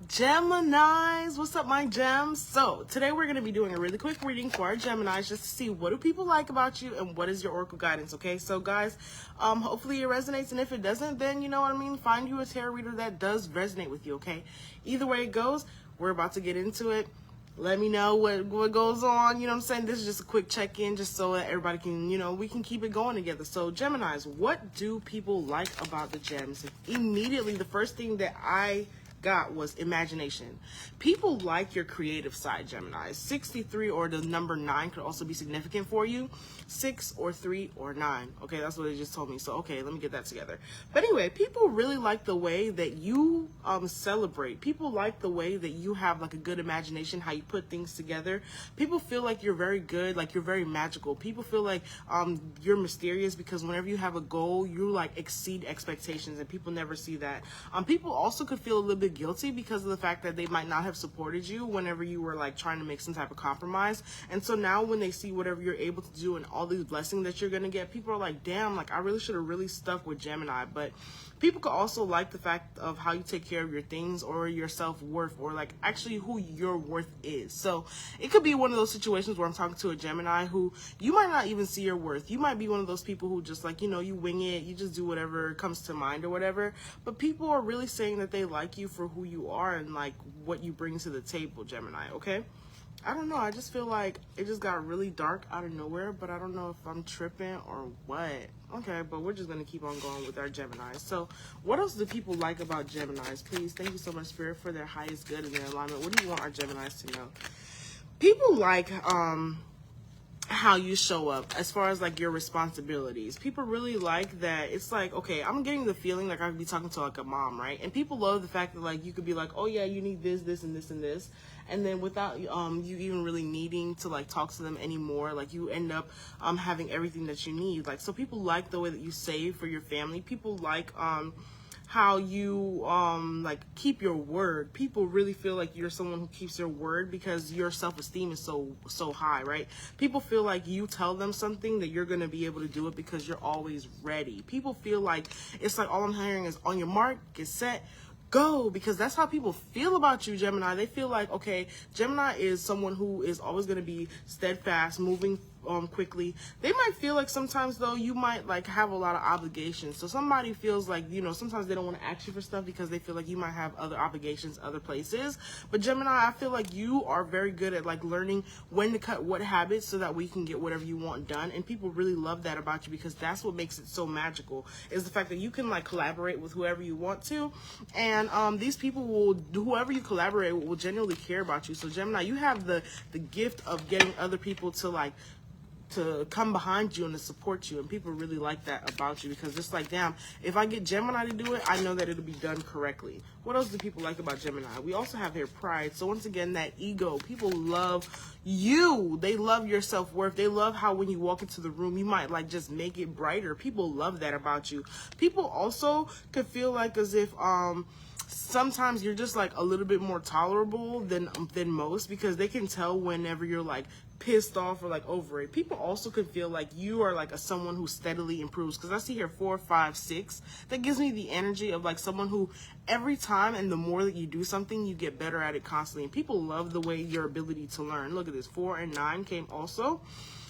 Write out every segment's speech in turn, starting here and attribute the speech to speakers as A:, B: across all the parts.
A: Geminis, what's up, my gems? So today we're going to be doing a really quick reading for our Geminis just to see what do people like about you and what is your oracle guidance. Okay, so guys, hopefully it resonates, and if it doesn't, then you know what I mean, find you a tarot reader that does resonate with you. Okay, either way it goes, we're about to get into it. Let me know what goes on. You know what I'm saying? This is just a quick check-in just so that everybody can, you know, we can keep it going together. So Geminis, what do people like about the gems? Immediately the first thing that I got was imagination. People like your creative side, Gemini. 63 or the number 9 could also be significant for you. 6 or 3 or 9. Okay, that's what they just told me. So okay, let me get that together. But anyway, people really like the way that you celebrate. People like the way that you have like a good imagination, how you put things together. People feel like you're very good, like you're very magical. People feel like you're mysterious because whenever you have a goal, you like exceed expectations, and people never see that. People also could feel a little bit guilty because of the fact that they might not have supported you whenever you were like trying to make some type of compromise. And so now when they see whatever you're able to do and all these blessings that you're gonna get, people are like, damn, like I really should have really stuck with Gemini. But people could also like the fact of how you take care of your things or your self-worth, or like actually who your worth is. So it could be one of those situations where I'm talking to a Gemini who you might not even see your worth. You might be one of those people who just like, you know, you wing it, you just do whatever comes to mind or whatever. But people are really saying that they like you for who you are and like what you bring to the table, Gemini. Okay, I don't know, I just feel like it just got really dark out of nowhere, but I don't know if I'm tripping or what. Okay, but we're just gonna keep on going with our Geminis. So what else do people like about Geminis? Please, thank you so much, Spirit, for their highest good and their alignment. What do you want our Geminis to know? People like how you show up as far as like your responsibilities. People really like that. It's like, okay, I'm getting the feeling like I could be talking to like a mom, right? And people love the fact that like you could be like, oh yeah, you need this, this, and this, and this, and then without you even really needing to like talk to them anymore, like you end up having everything that you need. Like, so people like the way that you save for your family. People like how you like keep your word. People really feel like you're someone who keeps their word because your self-esteem is so high, right? People feel like you tell them something that you're going to be able to do it because you're always ready. People feel like it's like all I'm hearing is on your mark, get set, go, because that's how people feel about you, Gemini. They feel like, okay, Gemini is someone who is always going to be steadfast, moving quickly. They might feel like sometimes though you might like have a lot of obligations. So somebody feels like, you know, sometimes they don't want to ask you for stuff because they feel like you might have other obligations other places. But Gemini, I feel like you are very good at like learning when to cut what habits so that we can get whatever you want done. And people really love that about you because that's what makes it so magical, is the fact that you can like collaborate with whoever you want to, and these people will, whoever you collaborate with, will genuinely care about you. So Gemini, you have the gift of getting other people to like to come behind you and to support you, and people really like that about you because it's like, damn, if I get Gemini to do it, I know that it'll be done correctly. What else do people like about Gemini? We also have their pride. So once again, that ego. People love you. They love your self-worth. They love how when you walk into the room, you might like just make it brighter. People love that about you. People also could feel like as if sometimes you're just like a little bit more tolerable than most, because they can tell whenever you're like pissed off or like over it. People also could feel like you are like someone who steadily improves, because I see here 4, 5, 6. That gives me the energy of like someone who every time and the more that you do something, you get better at it constantly. And people love the way your ability to learn. Look at this, 4 and 9 came also.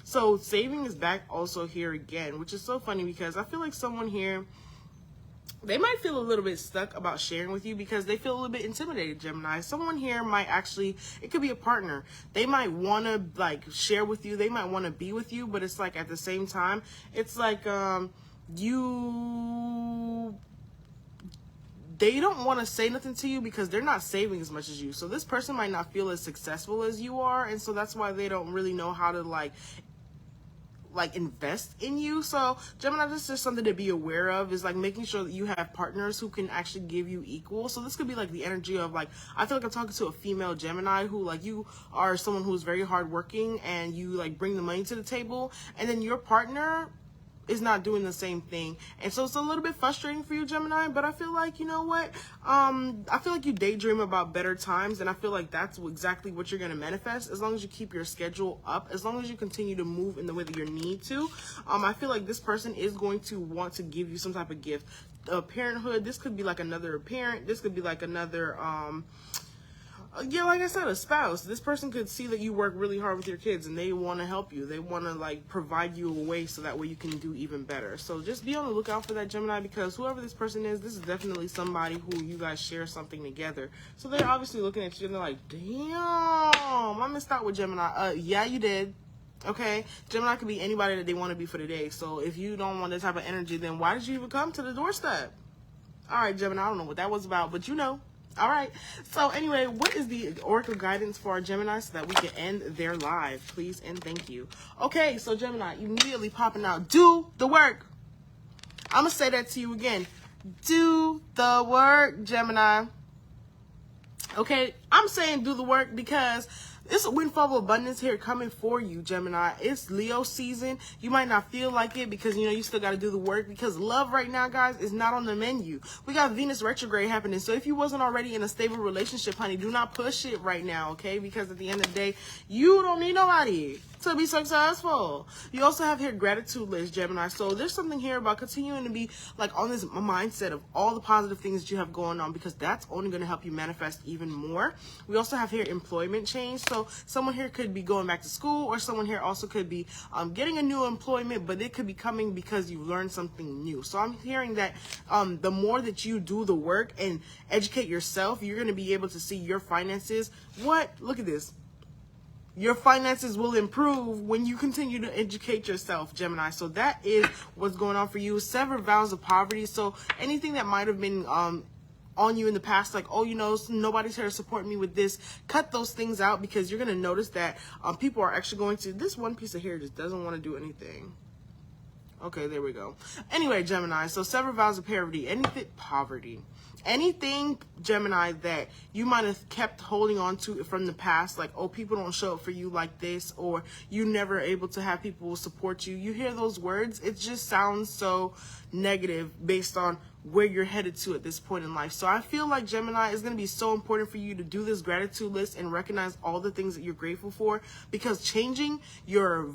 A: So saving is back also here again, which is so funny because I feel like someone here, they might feel a little bit stuck about sharing with you because they feel a little bit intimidated, Gemini. Someone here might actually, it could be a partner. They might want to like share with you. They might want to be with you, but it's like at the same time, it's like they don't want to say nothing to you because they're not saving as much as you. So this person might not feel as successful as you are, and so that's why they don't really know how to like invest in you. So Gemini, this is just something to be aware of, is like making sure that you have partners who can actually give you equal. So this could be like the energy of like, I feel like I'm talking to a female Gemini who like, you are someone who's very hardworking and you like bring the money to the table, and then your partner is not doing the same thing. And so it's a little bit frustrating for you, Gemini, but I feel like, you know what, I feel like you daydream about better times, and I feel like that's exactly what you're going to manifest as long as you keep your schedule up, as long as you continue to move in the way that you need to. I feel like this person is going to want to give you some type of gift. parenthood. This could be like another parent. This could be like another, yeah, like I said, a spouse. This person could see that you work really hard with your kids and they want to help you. They want to like provide you a way so that way you can do even better. So just be on the lookout for that, Gemini, because whoever this person is, this is definitely somebody who you guys share something together. So they're obviously looking at you and they're like, damn, I missed out with Gemini. Yeah, you did. Okay, Gemini could be anybody that they want to be for the day. So if you don't want that type of energy, then why did you even come to the doorstep? All right, Gemini, I don't know what that was about, but you know. All right. So anyway, what is the oracle guidance for our Gemini so that we can end their live? Please and thank you. Okay, so Gemini, immediately popping out. Do the work. I'm going to say that to you again. Do the work, Gemini. Okay, I'm saying do the work because it's a windfall of abundance here coming for you, Gemini. It's Leo season. You might not feel like it because, you know, you still got to do the work because love right now, guys, is not on the menu. We got Venus retrograde happening. So if you wasn't already in a stable relationship, honey, do not push it right now, okay? Because at the end of the day, you don't need nobody to be successful. You also have here gratitude list, Gemini. So there's something here about continuing to be like on this mindset of all the positive things that you have going on because that's only going to help you manifest even more. We also have here employment change. So someone here could be going back to school or someone here also could be getting a new employment, but it could be coming because you learned something new. So I'm hearing that the more that you do the work and educate yourself, you're going to be able to see your finances. Look at this. Your finances will improve when you continue to educate yourself, Gemini. So that is what's going on for you. Sever vows of poverty. So anything that might have been on you in the past, like, oh, you know, nobody's here to support me with this, cut those things out because you're going to notice that people are actually going to, this one piece of hair just doesn't want to do anything. Okay, there we go. Anyway, Gemini, so sever vows of poverty. Anything, Gemini, that you might have kept holding on to from the past, like, oh, people don't show up for you like this, or you never able to have people support you. You hear those words, it just sounds so negative based on where you're headed to at this point in life. So I feel like, Gemini, is going to be so important for you to do this gratitude list and recognize all the things that you're grateful for, because changing your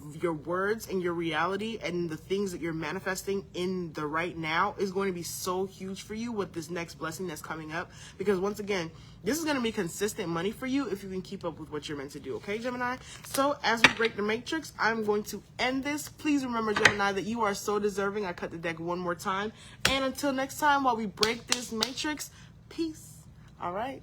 A: words and your reality and the things that you're manifesting in the right now is going to be so huge for you with this next blessing that's coming up. Because once again, this is going to be consistent money for you if you can keep up with what you're meant to do. Okay, Gemini? So as we break the matrix, I'm going to end this. Please remember, Gemini, that you are so deserving. I cut the deck one more time. And until next time, while we break this matrix, peace. All right.